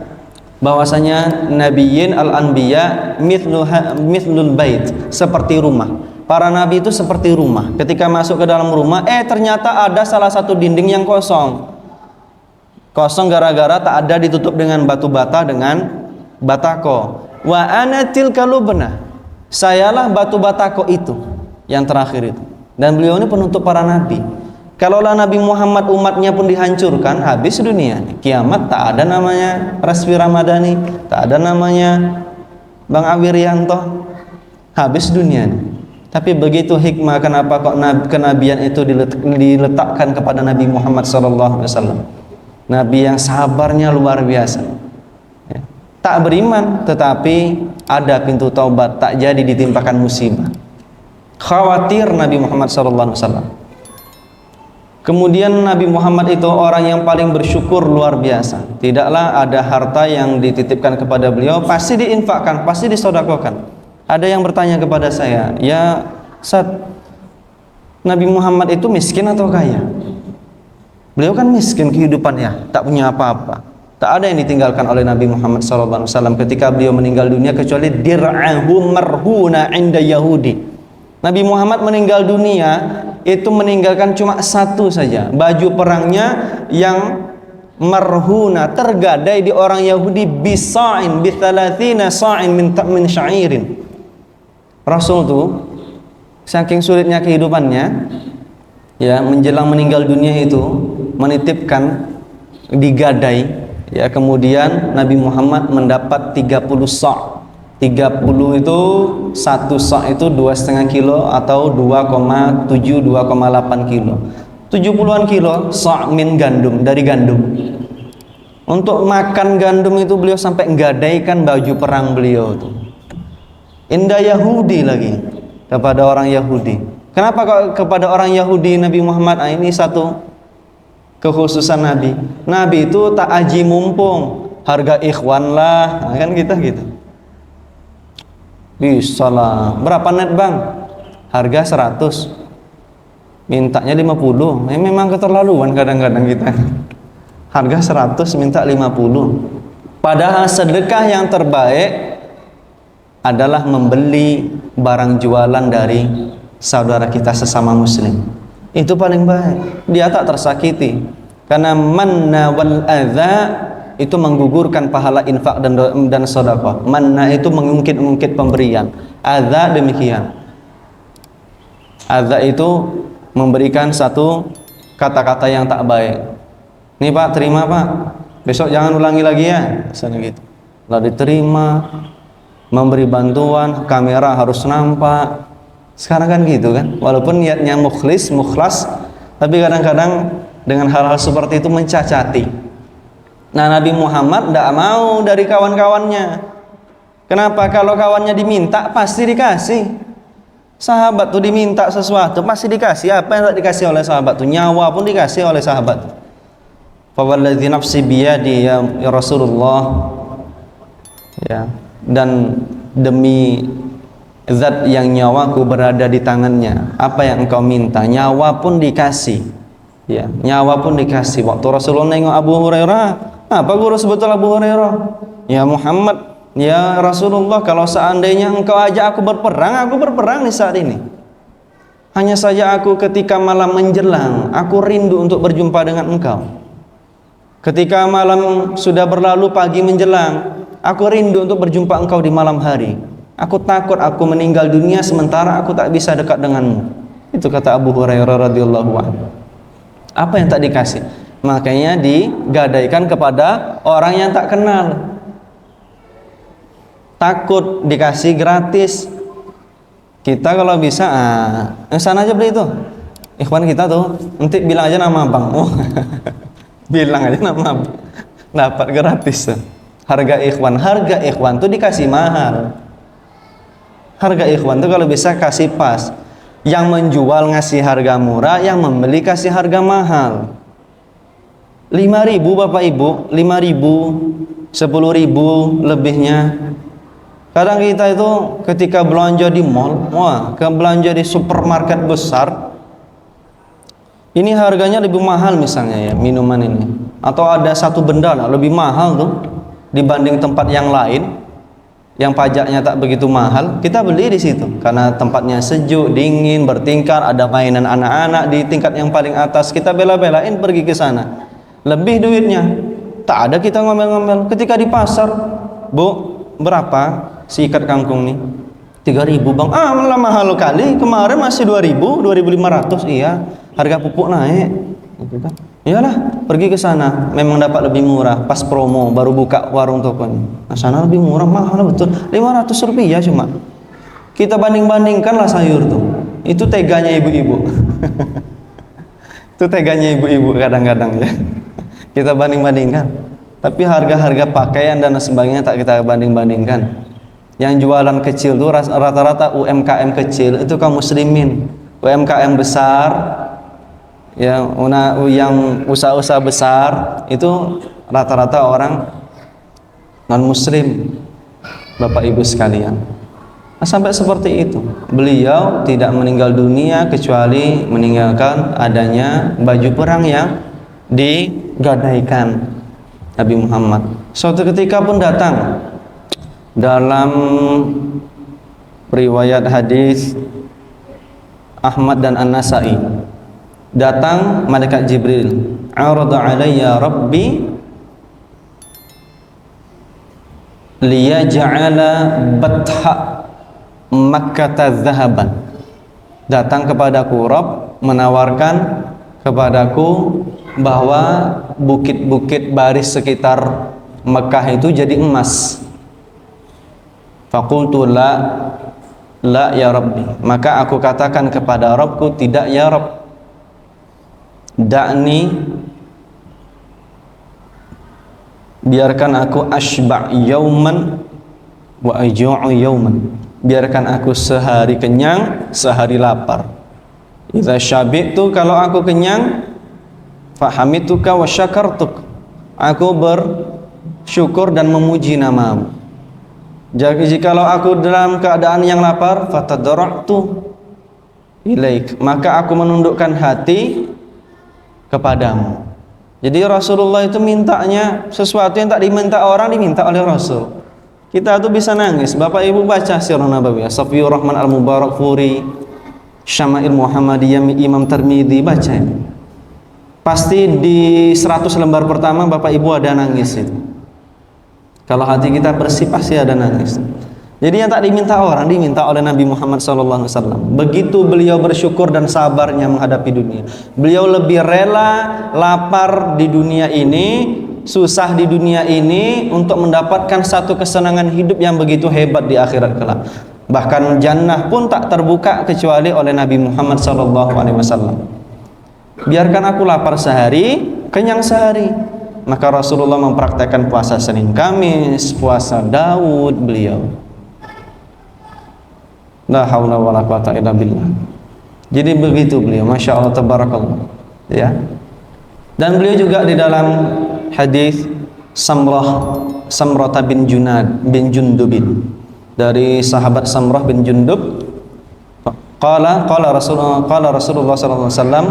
bahwasanya nabiyyin al-anbiya mithlul bait, seperti rumah. Para nabi itu seperti rumah. Ketika masuk ke dalam rumah, ternyata ada salah satu dinding yang kosong. Kosong gara-gara tak ada ditutup dengan batu bata, dengan batako. Wa ana tilka lubna. Sayalah batu batako itu, yang terakhir itu. Dan beliau ini penutup para nabi. Kalaulah Nabi Muhammad umatnya pun dihancurkan, habis dunia. Kiamat tak ada namanya Rasfi Ramadhani, tak ada namanya Bang Awiryanto. Habis dunia. Tapi begitu hikmah, kenapa kok kenabian itu diletakkan kepada Nabi Muhammad SAW. Nabi yang sabarnya luar biasa. Ya. Tak beriman, tetapi ada pintu taubat, tak jadi ditimpakan musibah. Khawatir Nabi Muhammad SAW. Kemudian Nabi Muhammad itu orang yang paling bersyukur luar biasa. Tidaklah ada harta yang dititipkan kepada beliau pasti diinfakkan, pasti disedekahkan. Ada yang bertanya kepada saya, ya Ustaz, Nabi Muhammad itu miskin atau kaya? Beliau kan miskin kehidupannya, tak punya apa-apa. Tak ada yang ditinggalkan oleh Nabi Muhammad SAW ketika beliau meninggal dunia kecuali dir'ahu marhuna inda Yahudi. Nabi Muhammad meninggal dunia itu meninggalkan cuma satu saja, baju perangnya yang marhuna, tergadai di orang Yahudi, bisa'in bithalathina sa'in min sya'irin. Rasul tuh saking sulitnya kehidupannya, ya, menjelang meninggal dunia itu menitipkan digadai, ya, kemudian Nabi Muhammad mendapat 30 sa'. 30 itu satu sa' itu 2,5 kilo atau 2,7 2,8 kilo. 70-an kilo sa' min gandum, dari gandum. Untuk makan gandum itu beliau sampai nggadaikan baju perang beliau tuh. Indah Yahudi lagi, kepada orang Yahudi. Kenapa kok kepada orang Yahudi Nabi Muhammad? Ini satu kekhususan Nabi. Nabi itu tak aji mumpung, harga ikhwan lah, kan kita gitu. Bisa lah. Berapa net bang? Harga 100, mintanya 50. Memang keterlaluan kadang-kadang kita. Harga 100 minta 50. Padahal sedekah yang terbaik adalah membeli barang jualan dari saudara kita sesama muslim. Itu paling baik. Dia tak tersakiti. Karena manna wal adza itu menggugurkan pahala infak dan sedekah. Manna itu mengungkit-ungkit pemberian. Adza demikian. Adza itu memberikan satu kata-kata yang tak baik. Nih Pak, terima Pak, besok jangan ulangi lagi ya, misalnya gitu. Lalu diterima, memberi bantuan, kamera harus nampak. Sekarang kan gitu kan, walaupun niatnya mukhlas, tapi kadang-kadang dengan hal-hal seperti itu mencacati. Nah, Nabi Muhammad tidak mau dari kawan-kawannya. Kenapa? Kalau kawannya diminta pasti dikasih. Sahabat tuh diminta sesuatu pasti dikasih. Apa yang tak dikasih oleh sahabat tuh? Nyawa pun dikasih oleh sahabat. Fawalladzi nafsi biyadi ya Rasulullah. Ya, dan demi zat yang nyawaku berada di tangannya, apa yang engkau minta, nyawa pun dikasih. Ya, nyawa pun dikasih. Waktu Rasulullah nengok Abu Hurairah, apa guru sebetul Abu Hurairah? Ya Muhammad, ya Rasulullah, kalau seandainya engkau ajak aku berperang nih saat ini. Hanya saja aku ketika malam menjelang, aku rindu untuk berjumpa dengan engkau. Ketika malam sudah berlalu, pagi menjelang, aku rindu untuk berjumpa engkau di malam hari. Aku takut aku meninggal dunia sementara aku tak bisa dekat denganmu. Itu kata Abu Hurairah radhiyallahu anhu. Apa yang tak dikasih? Makanya digadaikan kepada orang yang tak kenal. Takut dikasih gratis. Kita kalau bisa, sana aja beli itu. Ikhwan kita tuh, nanti bilang aja nama abang. Oh, bilang aja nama abang. Dapat gratis tuh. Harga ikhwan tuh dikasih mahal. Harga ikhwan tuh kalau bisa kasih pas. Yang menjual ngasih harga murah, yang membeli kasih harga mahal. 5.000 Bapak Ibu, 5.000, 10.000 lebihnya. Kadang kita itu ketika belanja di mall, belanja di supermarket besar, ini harganya lebih mahal misalnya ya minuman ini, atau ada satu benda lah lebih mahal tuh dibanding tempat yang lain yang pajaknya tak begitu mahal, kita beli di situ karena tempatnya sejuk, dingin, bertingkat, ada mainan anak-anak di tingkat yang paling atas, kita bela-belain pergi ke sana. Lebih duitnya, tak ada kita ngomel-ngomel. Ketika di pasar, Bu, berapa si ikat kangkung nih? 3.000 bang. Malah mahal kali, kemarin masih 2.000, 2.500. Iya, harga pupuk naik gitu kan. Iyalah, pergi ke sana, memang dapat lebih murah pas promo baru buka warung tokonya. Nah, sana lebih murah, mahal betul, 500 rupiah cuma. Kita banding-bandingkanlah sayur tuh. Itu teganya ibu-ibu. Itu teganya ibu-ibu kadang-kadang ya. Kita banding-bandingkan. Tapi harga-harga pakaian dan sebagainya tak kita banding-bandingkan. Yang jualan kecil tuh rata-rata UMKM kecil itu kaum muslimin. UMKM besar yang usaha-usaha besar itu rata-rata orang non muslim, Bapak Ibu sekalian. Nah, sampai seperti itu. Beliau tidak meninggal dunia kecuali meninggalkan adanya baju perang yang digadaikan Nabi Muhammad. Suatu ketika pun datang dalam riwayat hadis Ahmad dan An-Nasai, datang malaikat Jibril, "Arada alayya rabbi liyaj'ala batha Makkah zahaban." Datang kepadaku Rabb menawarkan kepadaku bahwa bukit-bukit baris sekitar Mekah itu jadi emas. Faqultu la ya Rabbi. Maka aku katakan kepada Rabbku, tidak ya Rabb. Da'ni, biarkan aku ashba' yauman wa aju'u yauman. Biarkan aku sehari kenyang, sehari lapar. Idza syabi'tu, kalau aku kenyang, fahamituka wa syakartuk, aku bersyukur dan memuji namamu. Jadi jikalau aku dalam keadaan yang lapar, fatadarra'tu ilaik, maka aku menundukkan hati kepadamu. Jadi Rasulullah itu mintanya sesuatu yang tak diminta orang, diminta oleh Rasul. Kita tuh bisa nangis. Bapak Ibu baca Sirah Nabawiyah, Safiyur Rahman Al-Mubarak Furi, Syama'il Muhammadiyah Imam Tirmidzi, baca ini. Pasti di 100 lembar pertama Bapak Ibu ada nangis itu. Kalau hati kita bersih pasti ada nangis. Jadi yang tak diminta orang diminta oleh Nabi Muhammad SAW. Begitu beliau bersyukur dan sabarnya menghadapi dunia. Beliau lebih rela lapar di dunia ini, susah di dunia ini untuk mendapatkan satu kesenangan hidup yang begitu hebat di akhirat kelak. Bahkan jannah pun tak terbuka kecuali oleh Nabi Muhammad SAW. Biarkan aku lapar sehari, kenyang sehari. Maka Rasulullah mempraktekkan puasa Senin Kamis, puasa Daud beliau. La haula wala quwata illa billah. Jadi begitu beliau, masya Allah tabarakallah, ya. Dan beliau juga di dalam hadis Samrah bin Jundubin, dari sahabat Samrah bin Jundub, qala Rasulullah sallallahu alaihi wasallam,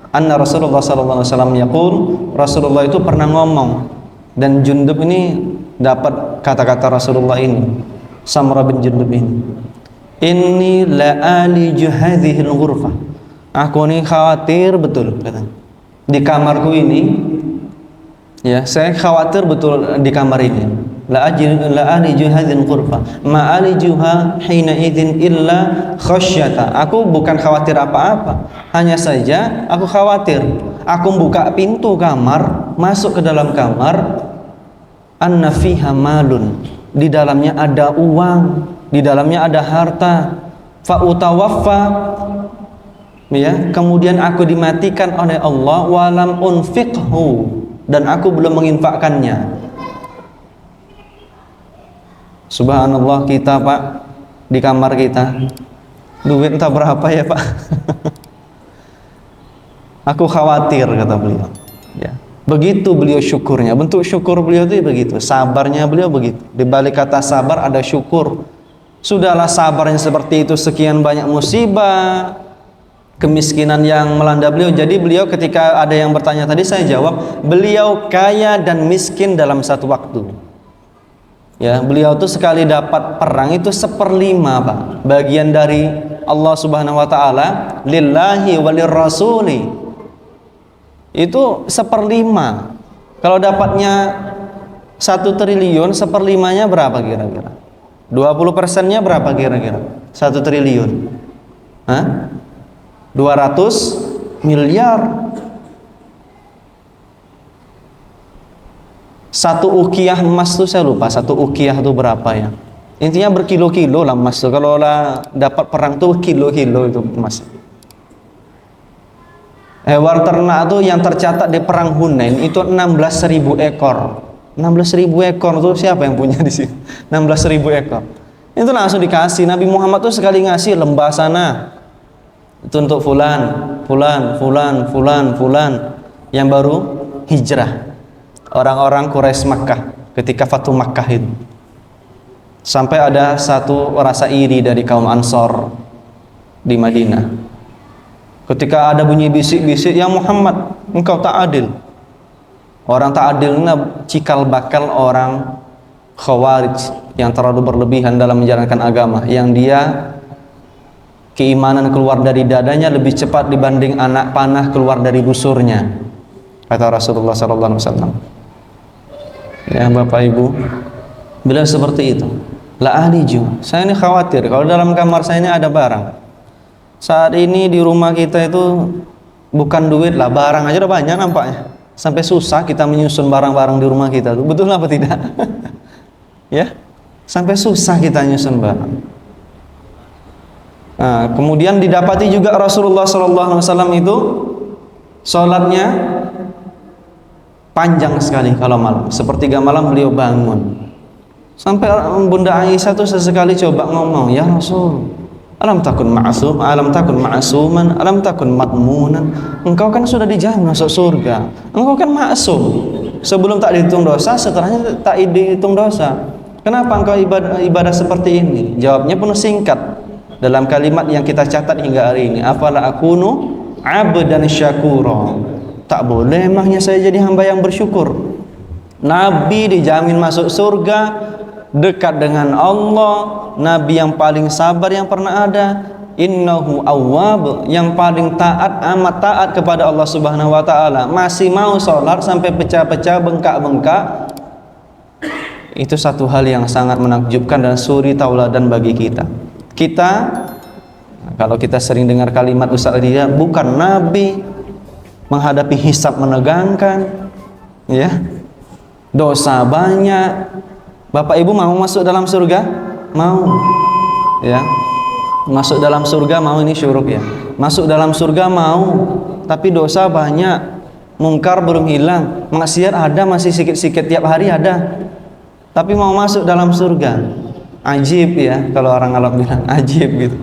anna Rasulullah sallallahu alaihi wasallam yaqul, Rasulullah itu pernah ngomong, dan Jundub ini dapat kata-kata Rasulullah ini, Samrah bin Jundub ini, inni la'aliju hadhil ghurfah, aku ini khawatir betul, katanya, di kamarku ini, ya, saya khawatir betul di kamar ini. La'aliju hadhil ghurfah ma'alijuha hina idzin illa khasyata, aku bukan khawatir apa-apa, hanya saja aku khawatir aku buka pintu kamar, masuk ke dalam kamar, anna fiha malun, di dalamnya ada uang, di dalamnya ada harta, fa utawaffa, ya, kemudian aku dimatikan oleh Allah, walam unfiqhu, dan aku belum menginfakkannya. Subhanallah, kita Pak, di kamar kita duit entah berapa ya Pak. Aku khawatir, kata beliau, ya. Begitu beliau syukurnya, bentuk syukur beliau itu begitu, sabarnya beliau begitu. Di balik kata sabar ada syukur. Sudahlah sabarnya seperti itu, sekian banyak musibah, kemiskinan yang melanda beliau. Jadi beliau ketika ada yang bertanya tadi, saya jawab, beliau kaya dan miskin dalam satu waktu. Ya, beliau tuh sekali dapat perang itu 1/5 Pak, bagian dari Allah Subhanahu wa taala, lillahi walir rasuli. Itu 1/5. Kalau dapatnya 1 triliun, 1/5-nya berapa kira-kira? 20%-nya berapa kira-kira? 1 triliun. Hah? 200 miliar. 1 ukiyah emas tuh saya lupa, 1 ukiyah tuh berapa ya? Intinya berkilo-kilo lah emas tuh. Kalau lah dapat perang tuh kilo-kilo itu emas. Hewan ternak tuh yang tercatat di perang Hunain itu 16.000 ekor. 16.000 ekor tuh siapa yang punya di sini? 16.000 ekor. Itu langsung dikasih. Nabi Muhammad tuh sekali ngasih lembah sana, itu untuk fulan yang baru hijrah, orang-orang Quraisy Makkah ketika Fatu Makkah itu. Sampai ada satu rasa iri dari kaum Ansor di Madinah. Ketika ada bunyi bisik-bisik, ya Muhammad, engkau tak adil. Orang tak adil ini cikal bakal orang Khawarij yang terlalu berlebihan dalam menjalankan agama, yang dia keimanan keluar dari dadanya lebih cepat dibanding anak panah keluar dari busurnya, kata Rasulullah SAW. Ya Bapak Ibu, bila seperti itu, la ahliju, saya ini khawatir kalau dalam kamar saya ini ada barang. Saat ini di rumah kita itu bukan duit lah, barang aja udah banyak nampaknya. Sampai susah kita menyusun barang-barang di rumah kita tuh, betul apa tidak? Ya, sampai susah kita menyusun barang. Nah, kemudian didapati juga Rasulullah SAW itu sholatnya panjang sekali kalau malam. Sepertiga malam beliau bangun. Sampai Bunda Aisyah tuh sesekali coba ngomong, ya Rasul, alam takun ma'asuman, alam takun matmunan. Engkau kan sudah dijamin masuk surga. Engkau kan ma'sum. Sebelum tak dihitung dosa, setelahnya tak dihitung dosa. Kenapa engkau ibadah seperti ini? Jawabnya penuh singkat dalam kalimat yang kita catat hingga hari ini. Afala akunu abdan syakura. Tak boleh emangnya saya jadi hamba yang bersyukur. Nabi dijamin masuk surga, dekat dengan Allah, Nabi yang paling sabar yang pernah ada, innahu awwab, yang paling taat, amat taat kepada Allah Subhanahu wa taala, masih mau sholat sampai pecah-pecah, bengkak-bengkak. Itu satu hal yang sangat menakjubkan dan suri tauladan bagi kita. Kalau kita sering dengar kalimat Ustaz dia bukan nabi, menghadapi hisab menegangkan, ya, dosa banyak. Bapak Ibu mau masuk dalam surga? Mau, ya. Masuk dalam surga mau, ini syuruk ya. Masuk dalam surga mau, tapi dosa banyak, mungkar belum hilang, maksiat ada masih sikit-sikit tiap hari ada. Tapi mau masuk dalam surga. Ajib ya, kalau orang Arab bilang ajib gitu.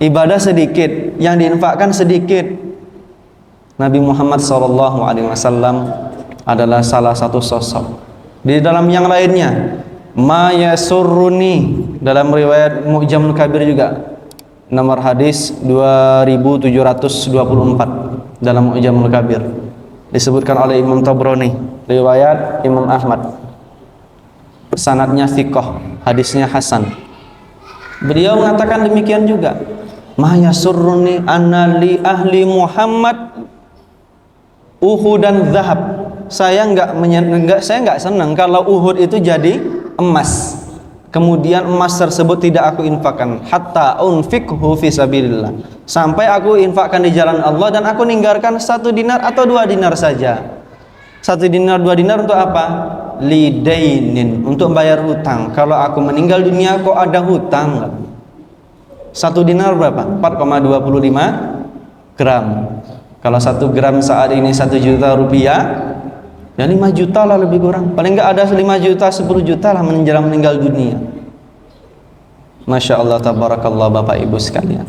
Ibadah sedikit, yang diinfakkan sedikit. Nabi Muhammad SAW adalah salah satu sosok. Di dalam yang lainnya, ma yasurruni, dalam riwayat Mu'jamul Kabir juga, nomor hadis 2724 dalam Mu'jamul Kabir, disebutkan oleh Imam Tabrani, riwayat Imam Ahmad, sanadnya thiqah, hadisnya hasan. Beliau mengatakan demikian juga, ma yasurruni anna li ahli Muhammad Uhud dan zahab. Saya enggak senang kalau Uhud itu jadi emas, kemudian emas tersebut tidak aku infakkan, hatta unfikhu fi sabilillah, sampai aku infakkan di jalan Allah dan aku ninggalkan 1 dinar atau 2 dinar saja. 1 dinar 2 dinar untuk apa? Lidainin, untuk bayar hutang. Kalau aku meninggal dunia kok ada hutang. 1 dinar berapa? 4,25 gram. Kalau 1 gram saat ini 1 juta rupiah, ya 5 juta lah lebih kurang. Paling enggak ada 5 juta, 10 juta lah menjelang meninggal dunia. Masya Allah, tabarakallah Bapak Ibu sekalian.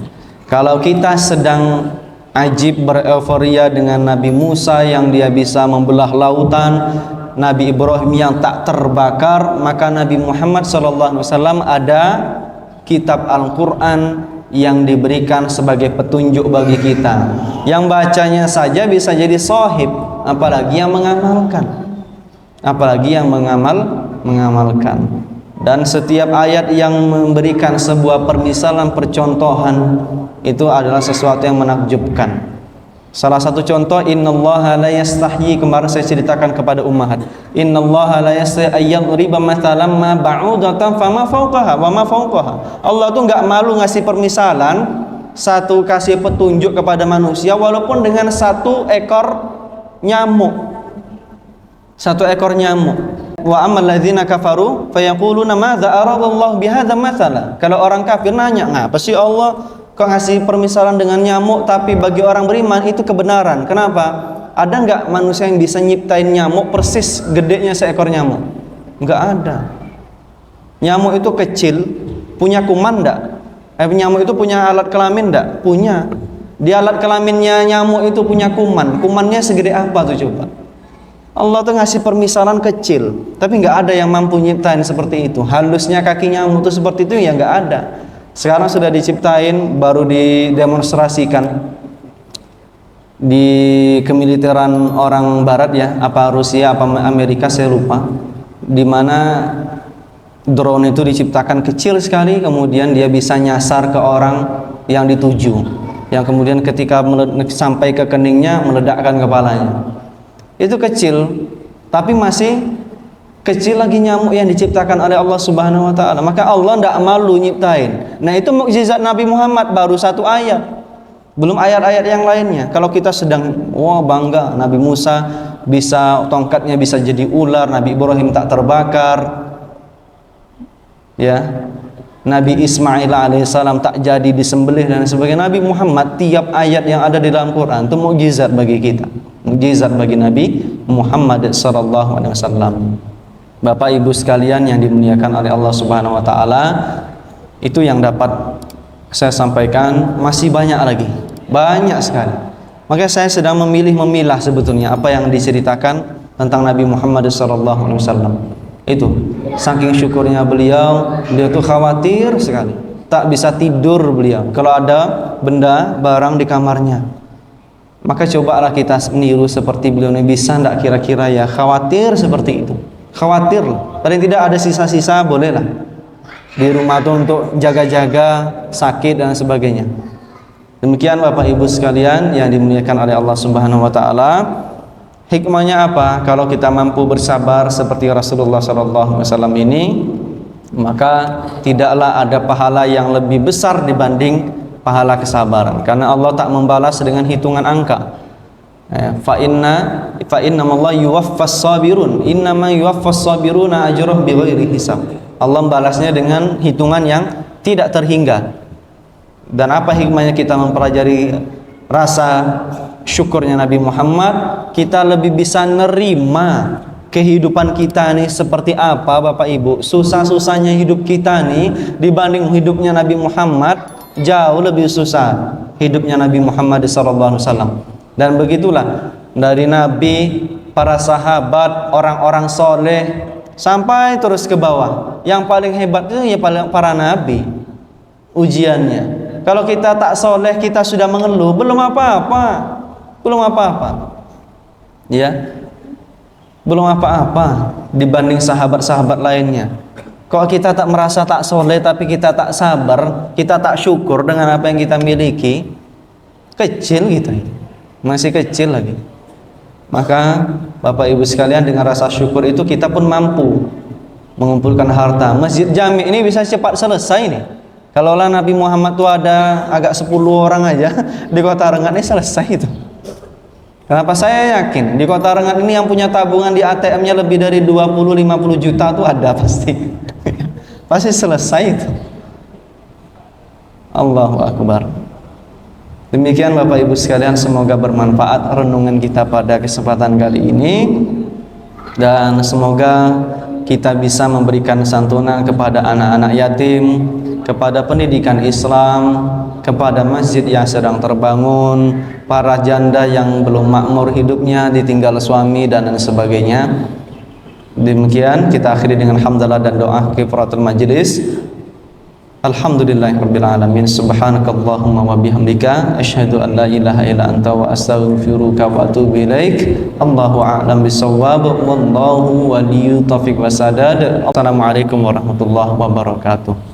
Kalau kita sedang ajib bereuforiya dengan Nabi Musa yang dia bisa membelah lautan, Nabi Ibrahim yang tak terbakar, maka Nabi Muhammad SAW ada kitab Al-Quran yang diberikan sebagai petunjuk bagi kita. Yang bacanya saja bisa jadi sahib, apalagi yang mengamalkan. Apalagi yang mengamalkan. Dan setiap ayat yang memberikan sebuah permisalan, percontohan, itu adalah sesuatu yang menakjubkan. Salah satu contoh, innallaha la yastahyi, kemarin saya ceritakan kepada ummahat, innallaha la yastahyi ayyadriba mathalan ma ba'udatan fama fawqaha wa ma fawqaha. Allah tuh enggak malu ngasih permisalan, kasih petunjuk kepada manusia walaupun dengan 1 ekor nyamuk. 1 ekor nyamuk. Wa ammal ladzina kafaru fayaquluna madza aradallahu bihadza mathala. Kalau orang kafir nanya, ngapa sih Allah kok ngasih permisalan dengan nyamuk, tapi bagi orang beriman itu kebenaran. Kenapa? Ada enggak manusia yang bisa nyiptain nyamuk persis gedenya seekor nyamuk? Enggak ada. Nyamuk itu kecil, punya kuman enggak? Nyamuk itu punya alat kelamin enggak? Punya. Di alat kelaminnya nyamuk itu punya kuman. Kumannya segede apa tuh coba? Allah tuh ngasih permisalan kecil, tapi enggak ada yang mampu nyiptain seperti itu. Halusnya kaki nyamuk itu seperti itu ya enggak ada. Sekarang sudah diciptain, baru didemonstrasikan di kemiliteran orang barat ya, apa Rusia apa Amerika saya lupa, di mana drone itu diciptakan kecil sekali, kemudian dia bisa nyasar ke orang yang dituju, yang kemudian ketika sampai ke keningnya meledakkan kepalanya. Itu kecil, tapi masih kecil lagi nyamuk yang diciptakan oleh Allah Subhanahu wa taala. Maka Allah tidak malu nyiptain. Nah, itu mukjizat Nabi Muhammad, baru 1 ayat. Belum ayat-ayat yang lainnya. Kalau kita sedang bangga, Nabi Musa bisa tongkatnya bisa jadi ular, Nabi Ibrahim tak terbakar. Ya. Nabi Ismail alaihissalam tak jadi disembelih dan sebagainya. Nabi Muhammad, tiap ayat yang ada di dalam Quran itu mukjizat bagi kita. Mukjizat bagi Nabi Muhammad sallallahu alaihi wasallam. Bapak Ibu sekalian yang dimuliakan oleh Allah Subhanahu wa taala, itu yang dapat saya sampaikan. Masih banyak lagi, banyak sekali. Maka saya sedang memilah sebetulnya apa yang diceritakan tentang Nabi Muhammad sallallahu alaihi wasallam. Itu saking syukurnya beliau tuh khawatir sekali, tak bisa tidur beliau kalau ada benda barang di kamarnya. Maka cobalah kita meniru seperti beliau. Bisa enggak kira-kira ya khawatir seperti itu? Khawatir, paling tidak ada sisa-sisa, bolehlah di rumah itu untuk jaga-jaga sakit dan sebagainya. Demikian Bapak Ibu sekalian yang dimuliakan oleh Allah Subhanahu wa taala. Hikmahnya apa? Kalau kita mampu bersabar seperti Rasulullah SAW ini, maka tidaklah ada pahala yang lebih besar dibanding pahala kesabaran, karena Allah tak membalas dengan hitungan angka. Fa inna Allah yuwaffas sabirun, innama yuwaffas sabiruna ajrahum bighairi hisab. Allah membalasnya dengan hitungan yang tidak terhingga. Dan apa hikmahnya kita mempelajari rasa syukurnya Nabi Muhammad? Kita lebih bisa nerima kehidupan kita nih seperti apa, Bapak Ibu. Susah-susahnya hidup kita nih dibanding hidupnya Nabi Muhammad, jauh lebih susah hidupnya Nabi Muhammad SAW. Dan begitulah dari Nabi, para sahabat, orang-orang soleh, sampai terus ke bawah. Yang paling hebat itu ya para nabi ujiannya. Kalau kita tak soleh, kita sudah mengeluh, belum apa-apa, ya, belum apa-apa dibanding sahabat-sahabat lainnya. Kalau kita tak merasa tak soleh, tapi kita tak sabar, kita tak syukur dengan apa yang kita miliki, kecil kita, masih kecil lagi. Maka Bapak Ibu sekalian, dengan rasa syukur itu kita pun mampu mengumpulkan harta. Masjid Jami ini bisa cepat selesai nih. Kalaulah Nabi Muhammad itu ada agak 10 orang aja di Kota Rengat ini selesai itu. Kenapa? Saya yakin di Kota Rengat ini yang punya tabungan di ATM-nya lebih dari 20-50 juta itu ada pasti. Pasti selesai itu. Allahu Akbar. Demikian Bapak Ibu sekalian, semoga bermanfaat renungan kita pada kesempatan kali ini, dan semoga kita bisa memberikan santunan kepada anak-anak yatim, kepada pendidikan Islam, kepada masjid yang sedang terbangun, para janda yang belum makmur hidupnya, ditinggal suami dan lain sebagainya. Demikian kita akhiri dengan hamdalah dan doa kifaratul majlis. Alhamdulillahirabbil alamin, subhanakallahumma wa bihamdika asyhadu an la ilaha illa anta wa astaghfiruka wa atubu ilaik. Allahu a'lam bissawab, wallahu waliyyu taufiq wasadad. Assalamualaikum warahmatullahi wabarakatuh.